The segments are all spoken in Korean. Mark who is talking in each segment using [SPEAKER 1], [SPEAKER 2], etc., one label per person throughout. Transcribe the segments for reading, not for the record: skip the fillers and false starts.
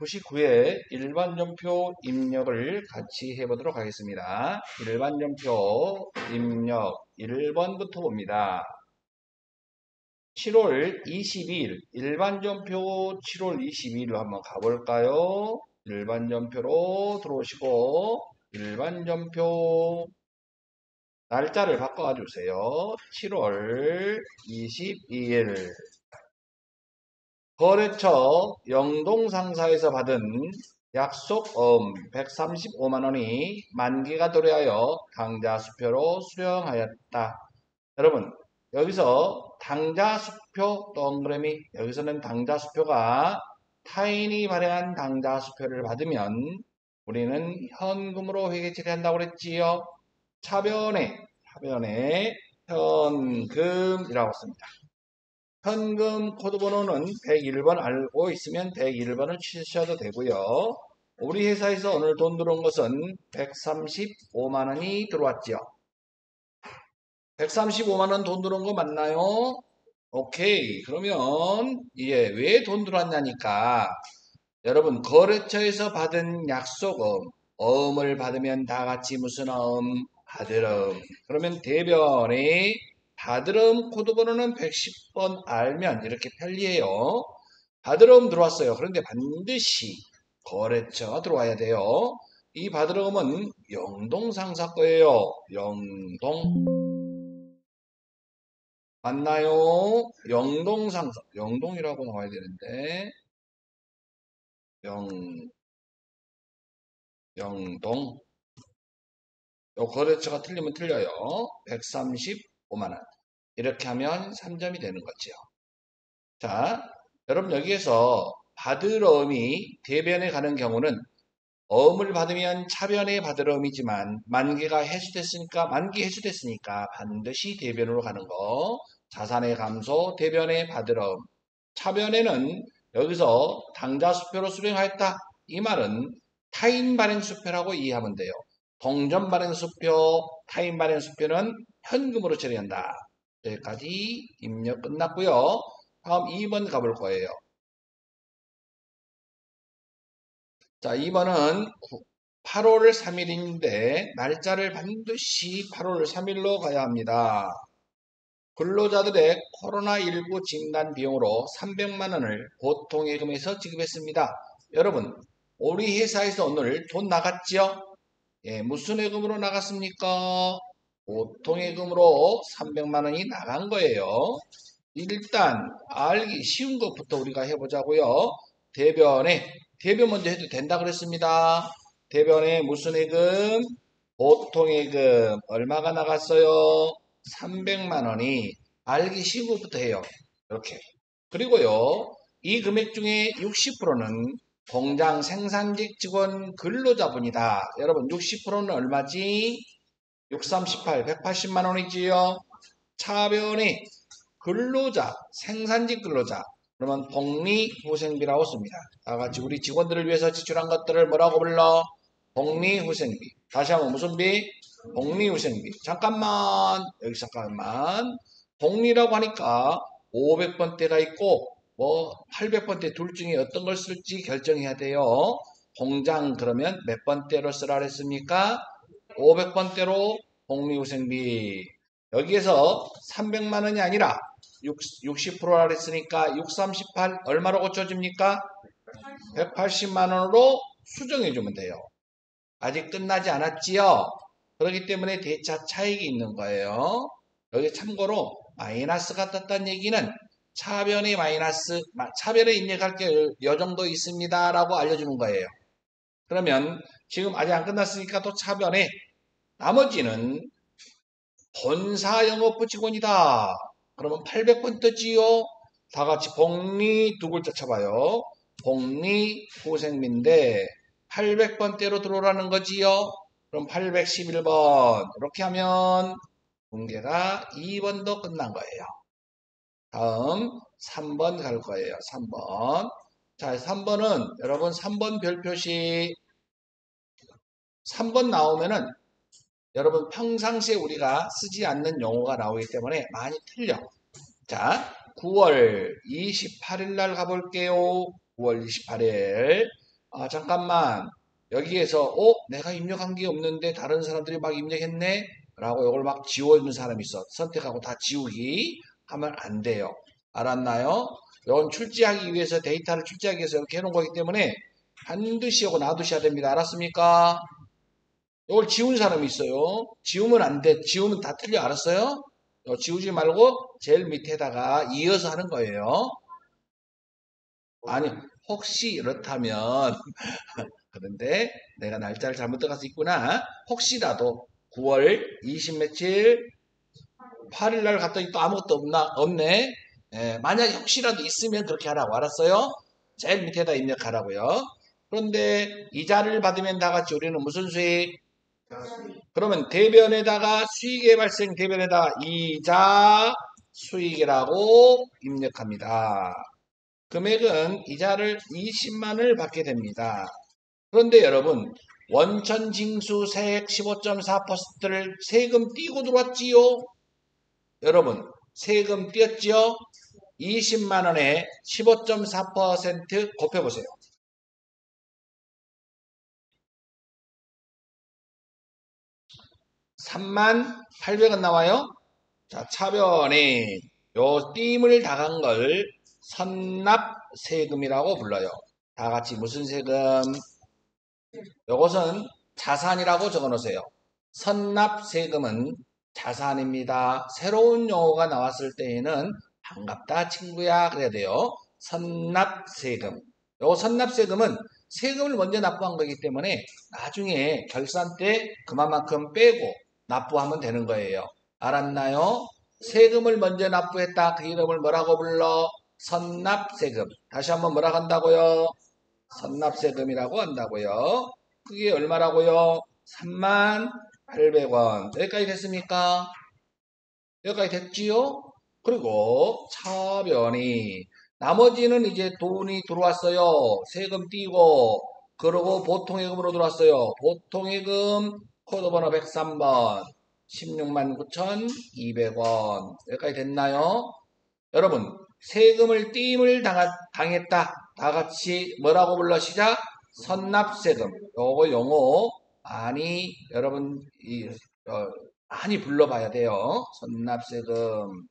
[SPEAKER 1] 99회 일반전표 입력을 같이 해보도록 하겠습니다. 일반전표 입력 1번부터 봅니다. 7월 22일 일반전표 7월 22일로 한번 가볼까요? 일반전표로 들어오시고 일반전표 날짜를 바꿔 주세요. 7월 22일 거래처 영동상사에서 받은 약속어음 135만원이 만기가 도래하여 당자수표로 수령하였다. 여러분 여기서 당자수표 동그라미, 여기서는 당자수표가 타인이 발행한 당자수표를 받으면 우리는 현금으로 회계 처리한다고 그랬지요. 차변에 현금이라고 씁니다. 현금 코드번호는 101번 알고 있으면 101번을 치셔도 되고요. 우리 회사에서 오늘 돈 들어온 것은 135만원이 들어왔죠. 135만원 돈 들어온 거 맞나요? 오케이. 그러면 왜 돈 들어왔냐니까, 여러분 거래처에서 받은 약속음, 어음을 받으면 다 같이 무슨 어음? 받으름. 그러면 대변에 받으름 코드번호는 110번 알면 이렇게 편리해요. 받으름 들어왔어요. 그런데 반드시 거래처가 들어와야 돼요. 이 받으름은 영동상사 거예요. 영동. 맞나요? 영동상사. 영동이라고 나와야 되는데. 영동. 요 거래처가 틀리면 틀려요. 135만원. 이렇게 하면 3점이 되는 거죠. 자, 여러분 여기에서 받으러음이 대변에 가는 경우는 어음을 받으면 차변에 받으러음이지만 만기 해수됐으니까 반드시 대변으로 가는 거. 자산의 감소, 대변에 받으러음. 차변에는 여기서 당자수표로 수령하였다. 이 말은 타인 발행수표라고 이해하면 돼요. 동전 발행수표, 타인 발행수표는 현금으로 처리한다. 여기까지 입력 끝났고요. 다음 2번 가볼 거예요. 자, 2번은 8월 3일인데 날짜를 반드시 8월 3일로 가야 합니다. 근로자들의 코로나19 진단 비용으로 300만원을 보통예금에서 지급했습니다. 여러분, 우리 회사에서 오늘 돈 나갔죠? 무슨 예금으로 나갔습니까? 보통예금으로 300만원이 나간 거예요. 일단 알기 쉬운 것부터 우리가 해보자고요. 대변 먼저 해도 된다 그랬습니다. 대변에 무슨 예금? 보통예금 얼마가 나갔어요? 300만원이. 알기 쉬운 것부터 해요. 이렇게. 그리고요, 이 금액 중에 60%는 공장 생산직 직원 근로자분이다. 여러분 60%는 얼마지? 6, 38, 180만원이지요. 차변에 근로자, 생산직 근로자. 그러면 복리후생비라고 씁니다. 다같이 우리 직원들을 위해서 지출한 것들을 뭐라고 불러? 복리후생비. 다시 한번 무슨 비? 복리후생비. 잠깐만. 여기 잠깐만. 복리라고 하니까 500번대가 있고 800번대 둘 중에 어떤 걸 쓸지 결정해야 돼요. 공장 그러면 몇 번대로 쓰라 그랬습니까? 500번대로 복리후생비. 여기에서 300만원이 아니라 60%라 그랬으니까 6, 38 얼마로 고쳐줍니까? 180만원으로 수정해주면 돼요. 아직 끝나지 않았지요? 그렇기 때문에 대차 차익이 있는 거예요. 여기 참고로 마이너스가 떴다는 얘기는 차변에 차변에 입력할 게 요 정도 있습니다 라고 알려주는 거예요. 그러면 지금 아직 안 끝났으니까 또 차변에 나머지는 본사 영업부 직원이다. 그러면 800번 뜨지요? 다 같이 복리 두 글자 쳐봐요. 복리후생비인데 800번대로 들어오라는 거지요? 그럼 811번. 이렇게 하면 문제가 2번도 끝난 거예요. 다음 3번 갈 거예요. 3번. 자, 3번은 여러분 3번 별표시 3번 나오면은 여러분 평상시에 우리가 쓰지 않는 용어가 나오기 때문에 많이 틀려. 자, 9월 28일 날 가볼게요. 9월 28일. 아, 잠깐만. 여기에서, 내가 입력한 게 없는데 다른 사람들이 막 입력했네? 라고 이걸 막 지워주는 사람이 있어. 선택하고 다 지우기 하면 안 돼요. 알았나요? 이건 출제하기 위해서, 데이터를 출제하기 위해서 이렇게 해놓은 거기 때문에 반드시 이거 놔두셔야 됩니다. 알았습니까? 이걸 지운 사람이 있어요. 지우면 안 돼. 지우면 다 틀려. 알았어요? 지우지 말고 제일 밑에다가 이어서 하는 거예요. 아니, 혹시 이렇다면, 그런데 내가 날짜를 잘못 들어가서 있구나. 혹시라도 9월 20 며칠 8일 날 갔더니 또 아무것도 없네. 만약에 혹시라도 있으면 그렇게 하라고. 알았어요? 제일 밑에다 입력하라고요. 그런데 이자를 받으면 다 같이 우리는 무슨 수익? 그러면 대변에다가 수익의 발생 대변에다가 이자 수익이라고 입력합니다. 금액은 이자를 20만을 받게 됩니다. 그런데 여러분 원천징수세액 15.4%를 세금 띄고 들어왔지요? 여러분 세금 띄었지요? 20만원에 15.4% 곱해보세요. 38,000원 나와요. 자, 차변에 요 띄임을 당한 걸 선납세금이라고 불러요. 다 같이 무슨 세금? 요것은 자산이라고 적어 놓으세요. 선납세금은 자산입니다. 새로운 용어가 나왔을 때에는 반갑다 친구야 그래야 돼요. 선납세금. 요 선납세금은 세금을 먼저 납부한 거기 때문에 나중에 결산 때 그만큼 빼고 납부하면 되는 거예요. 알았나요? 세금을 먼저 납부했다. 그 이름을 뭐라고 불러? 선납세금. 다시 한번 뭐라고 한다고요? 선납세금이라고 한다고요. 그게 얼마라고요? 38,000원. 여기까지 됐습니까? 여기까지 됐지요? 그리고 차변이 나머지는 이제 돈이 들어왔어요. 세금 띄고 그러고 보통예금으로 들어왔어요. 보통예금 코드번호 103번 16만 9,200원. 여기까지 됐나요? 여러분 세금을 띄임을 당했다. 다 같이 뭐라고 불러 시작? 선납세금. 요거 용어 많이 여러분 많이 불러봐야 돼요. 선납세금.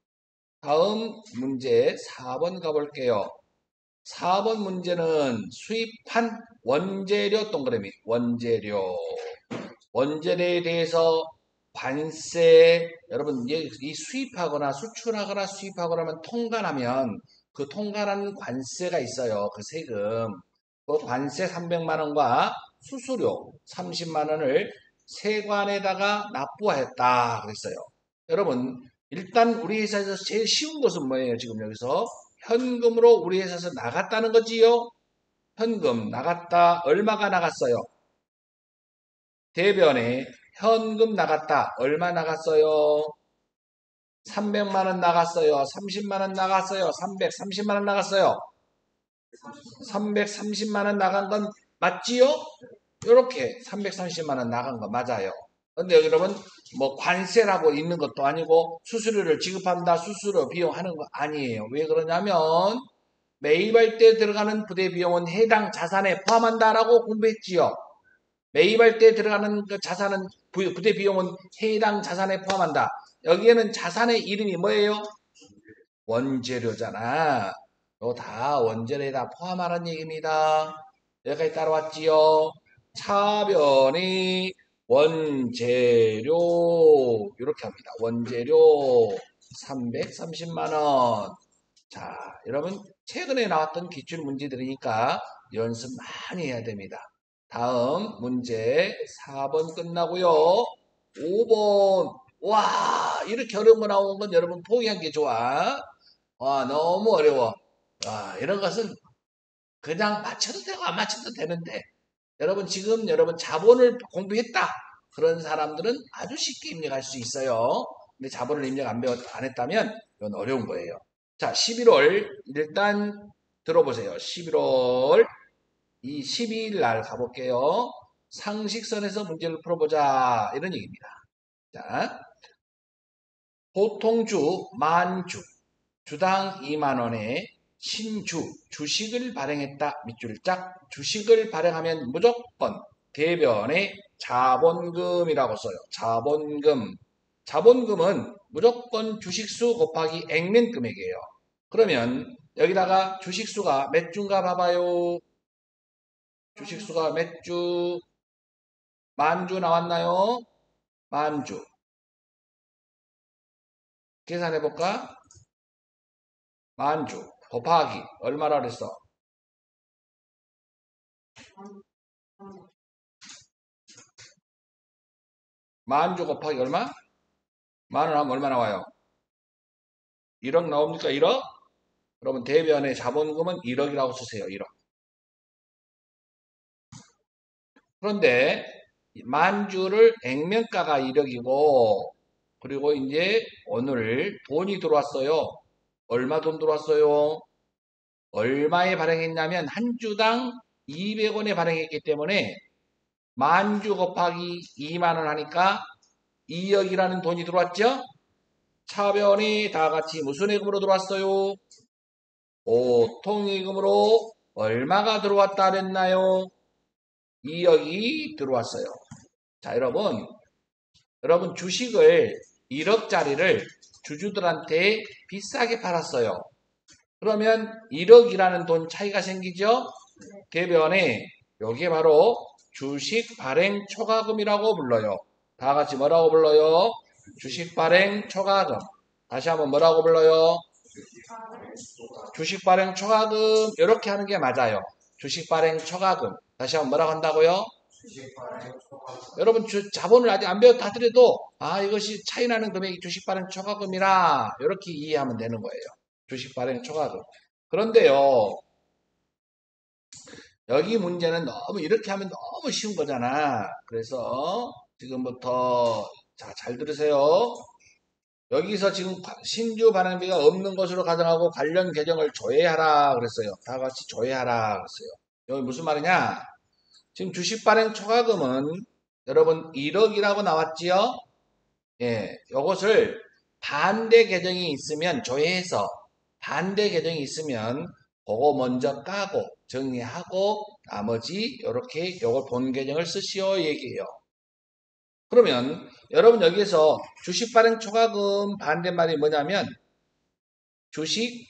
[SPEAKER 1] 다음 문제 4번 가볼게요. 4번 문제는 수입한 원재료 동그라미. 원재료. 원재료에 대해서 관세, 여러분, 이 수입하거나 수출하거나 수입하거나 하면 통관하면 그 통관하는 관세가 있어요. 그 세금. 그 관세 300만 원과 수수료 30만 원을 세관에다가 납부하였다. 그랬어요. 여러분, 일단 우리 회사에서 제일 쉬운 것은 뭐예요? 지금 여기서 현금으로 우리 회사에서 나갔다는 거지요? 현금 나갔다. 얼마가 나갔어요? 대변에 현금 나갔다. 얼마 나갔어요? 300만 원 나갔어요. 30만 원 나갔어요. 330만 원 나갔어요. 330만 원 나간 건 맞지요? 이렇게 330만 원 나간 거 맞아요. 근데 여기 여러분 뭐 관세라고 있는 것도 아니고 수수료를 지급한다. 수수료 비용 하는 거 아니에요. 왜 그러냐면 매입할 때 들어가는 부대 비용은 해당 자산에 포함한다라고 공부했지요. 매입할 때 들어가는 그 자산은 부대 비용은 해당 자산에 포함한다. 여기에는 자산의 이름이 뭐예요? 원재료잖아. 이거 다 원재료에 다 포함하는 얘기입니다. 여기까지 따라왔지요. 차변이 원재료 이렇게 합니다. 원재료 330만 원. 자, 여러분 최근에 나왔던 기출 문제들이니까 연습 많이 해야 됩니다. 다음 문제 4번 끝나고요. 5번. 와, 이렇게 어려운 거 나온 건 여러분 포기한 게 좋아. 와, 너무 어려워. 와, 이런 것은 그냥 맞춰도 되고 안 맞춰도 되는데 여러분 지금 여러분 자본을 공부했다. 그런 사람들은 아주 쉽게 입력할 수 있어요. 근데 자본을 입력 안 했다면 이건 어려운 거예요. 자, 11월 일단 들어보세요. 11월 이 12일 날 가볼게요. 상식선에서 문제를 풀어보자. 이런 얘기입니다. 자, 보통주 만주 주당 2만 원에 주식을 발행했다. 밑줄 짝. 주식을 발행하면 무조건 대변에 자본금이라고 써요. 자본금. 자본금은 무조건 주식수 곱하기 액면 금액이에요. 그러면 여기다가 주식수가 몇 주인가 봐봐요. 주식수가 몇 주? 만주 나왔나요? 만주. 계산해볼까? 만주 곱하기 얼마라 그랬어? 만주 곱하기 얼마? 만원 하면 얼마 나와요? 1억 나옵니까? 1억? 그러면 대변의 자본금은 1억이라고 쓰세요. 1억. 그런데 만주를 액면가가 1억이고 그리고 이제 오늘 돈이 들어왔어요. 얼마 돈 들어왔어요? 얼마에 발행했냐면 한 주당 200원에 발행했기 때문에 만주 곱하기 2만원 하니까 2억이라는 돈이 들어왔죠? 차변이 다 같이 무슨 예금으로 들어왔어요? 보통예금으로 얼마가 들어왔다 그랬나요? 2억이 들어왔어요. 자, 여러분 주식을 1억짜리를 주주들한테 비싸게 팔았어요. 그러면 1억이라는 돈 차이가 생기죠? 대변에 요게 바로 주식 발행 초과금이라고 불러요. 다 같이 뭐라고 불러요? 주식 발행 초과금. 다시 한번 뭐라고 불러요? 주식 발행 초과금. 이렇게 하는 게 맞아요. 주식 발행 초과금. 다시 한번 뭐라고 한다고요? 여러분 자본을 아직 안 배웠다 하더라도 이것이 차이나는 금액이 주식 발행 초과금이라 이렇게 이해하면 되는 거예요. 주식 발행 초과금. 그런데요. 여기 문제는 너무 이렇게 하면 너무 쉬운 거잖아. 그래서 지금부터 잘 들으세요. 여기서 지금 신주 발행비가 없는 것으로 가정하고 관련 계정을 조회하라 그랬어요. 다 같이 조회하라 그랬어요. 여기 무슨 말이냐? 지금 주식 발행 초과금은 여러분 1억이라고 나왔지요? 예, 요것을 반대 계정이 있으면 조회해서 반대 계정이 있으면 그거 먼저 까고 정리하고 나머지 이렇게 요걸 본 계정을 쓰시오 얘기해요. 그러면 여러분 여기에서 주식 발행 초과금 반대말이 뭐냐면 주식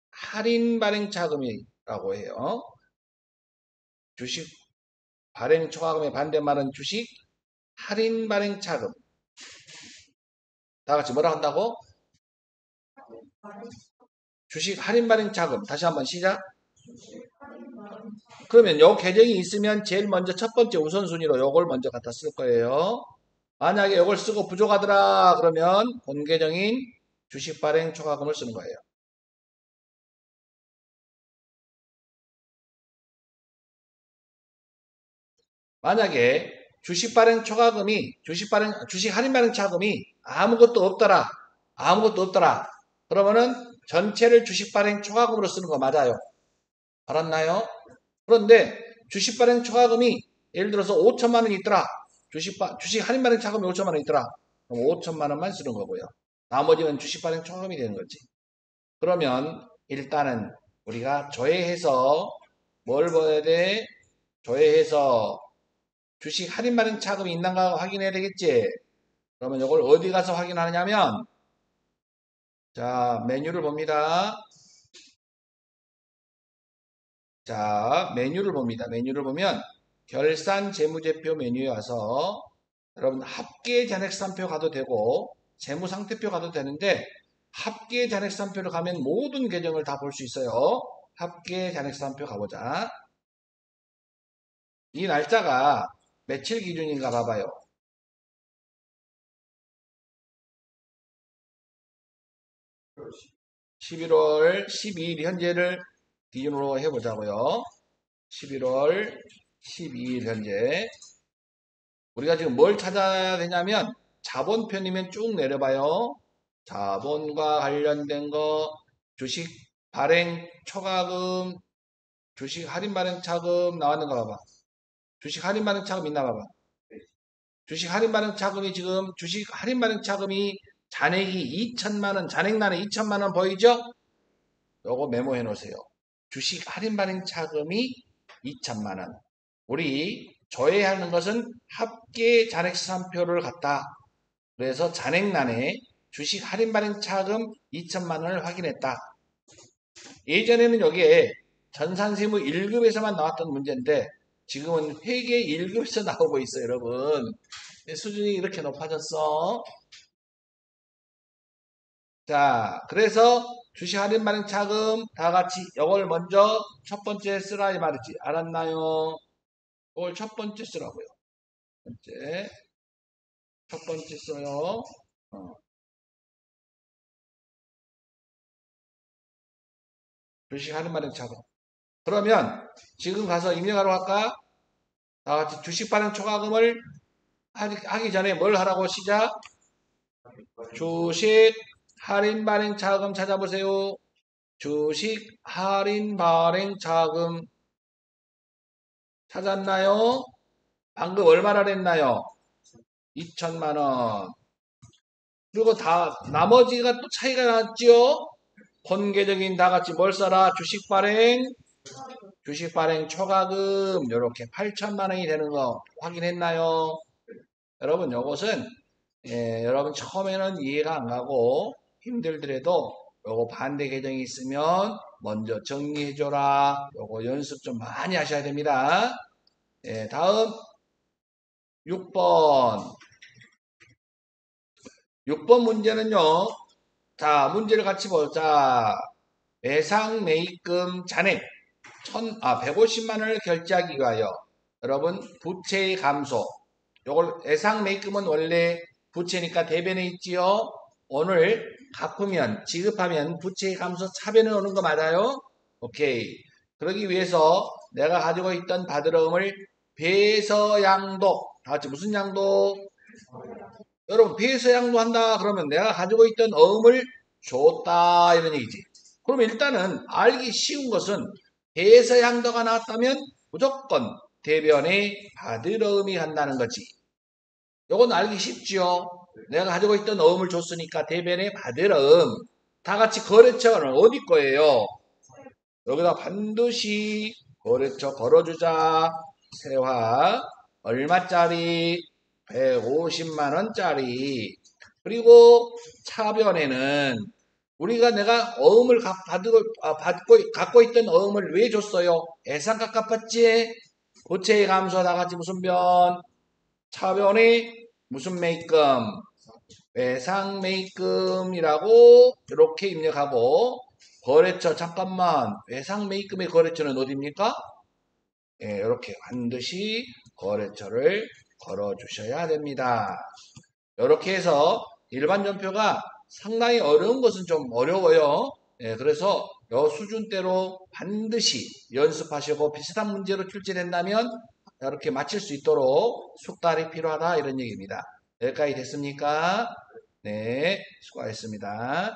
[SPEAKER 1] 할인 발행 차금이라고 해요. 주식 발행 초과금의 반대말은 주식 할인 발행 차금. 다 같이 뭐라 한다고? 주식 할인 발행 차금. 다시 한번 시작. 그러면 요 계정이 있으면 제일 먼저 첫 번째 우선순위로 요걸 먼저 갖다 쓸 거예요. 만약에 요걸 쓰고 부족하더라 그러면 본 계정인 주식 발행 초과금을 쓰는 거예요. 만약에 주식 발행 초과금이 주식 할인 발행 차금이 아무것도 없더라. 그러면은 전체를 주식 발행 초과금으로 쓰는 거 맞아요. 알았나요? 그런데 주식 발행 초과금이 예를 들어서 5천만 원이 있더라. 주식 할인 발행 차금이 5천만 원 있더라. 그럼 5천만 원만 쓰는 거고요. 나머지는 주식 발행 초과금이 되는 거지. 그러면 일단은 우리가 조회해서 뭘 봐야 돼? 조회해서 주식 할인 발행 차금이 있는가 확인해야 되겠지. 그러면 이걸 어디 가서 확인하느냐면 자, 메뉴를 봅니다. 자, 메뉴를 봅니다. 메뉴를 보면 결산 재무제표 메뉴에 와서 여러분 합계 잔액산표 가도 되고 재무상태표 가도 되는데 합계 잔액산표를 가면 모든 계정을 다 볼 수 있어요. 합계 잔액산표 가보자. 이 날짜가 며칠 기준인가 봐봐요. 11월 12일 현재를 기준으로 해보자고요. 11월 12일 현재 우리가 지금 뭘 찾아야 되냐면 자본편이면 쭉 내려봐요. 자본과 관련된 거 주식 발행 초과금 주식 할인 발행 차금 나왔는가 봐봐. 주식 할인 발행 차금 있나 봐봐. 주식 할인 발행 차금이 지금 주식 할인 발행 차금이 잔액이 2천만 원, 잔액란에 2천만 원 보이죠? 요거 메모해 놓으세요. 주식 할인 발행 차금이 2천만 원. 우리 조회하는 것은 합계 잔액수산표를 갖다. 그래서 잔액란에 주식 할인 발행 차금 2천만 원을 확인했다. 예전에는 여기에 전산세무 1급에서만 나왔던 문제인데 지금은 회계 1급에서 나오고 있어요, 여러분. 수준이 이렇게 높아졌어. 자, 그래서 주식 할인 발행 차금 다 같이 이걸 먼저 첫 번째 쓰라 이 말이지. 알았나요? 이걸 첫 번째 쓰라고요. 첫 번째 써요. 주식 할인 발행 차금. 그러면 지금 가서 입력하러 갈까? 다 같이 주식 발행 초과금을 하기 전에 뭘 하라고 시작? 주식 할인 발행 차금 찾아보세요. 주식 할인 발행 차금 찾았나요? 방금 얼마나 냈나요? 2천만 원. 그리고 다 나머지가 또 차이가 났죠? 본계적인 다 같이 뭘 써라? 주식 발행 초과금 이렇게 8천만 원이 되는 거 확인했나요? 여러분 요것은 여러분 처음에는 이해가 안 가고 힘들더라도 요거 반대 계정이 있으면 먼저 정리해줘라. 요거 연습 좀 많이 하셔야 됩니다. 다음 6번. 6번 문제는요. 자, 문제를 같이 보자. 매상 매입금 잔액 150만 원을 결제하기 위하여 여러분 부채의 감소. 요걸 예상 매입금은 원래 부채니까 대변에 있지요. 오늘 갚으면 지급하면 부채의 감소 차변에 오는 거 맞아요? 오케이. 그러기 위해서 내가 가지고 있던 받으러움을 배서양도 다 같이 무슨 양도? 여러분 배서양도 한다 그러면 내가 가지고 있던 어음을 줬다 이런 얘기지. 그럼 일단은 알기 쉬운 것은 배서양도가 나왔다면 무조건 대변에 받으러움이 간다는 거지. 요건 알기 쉽죠. 내가 가지고 있던 어음을 줬으니까 대변에 받으러움. 다 같이 거래처는 어디 거예요? 여기다 반드시 거래처 걸어주자. 세화 얼마짜리? 150만 원짜리. 그리고 차변에는 우리가 내가 어음을 갖고 있던 어음을 왜 줬어요? 예상값 갚았지? 부채의 감소 다 같이 무슨 변? 차변에 무슨 매입금? 외상 매입금이라고 이렇게 입력하고 거래처 잠깐만 외상 매입금의 거래처는 어디입니까? 이렇게 반드시 거래처를 걸어 주셔야 됩니다. 이렇게 해서 일반 전표가 상당히 어려운 것은 좀 어려워요. 그래서 이 수준대로 반드시 연습하시고 비슷한 문제로 출제된다면 이렇게 맞힐 수 있도록 숙달이 필요하다 이런 얘기입니다. 여기까지 됐습니까? 네, 수고하셨습니다.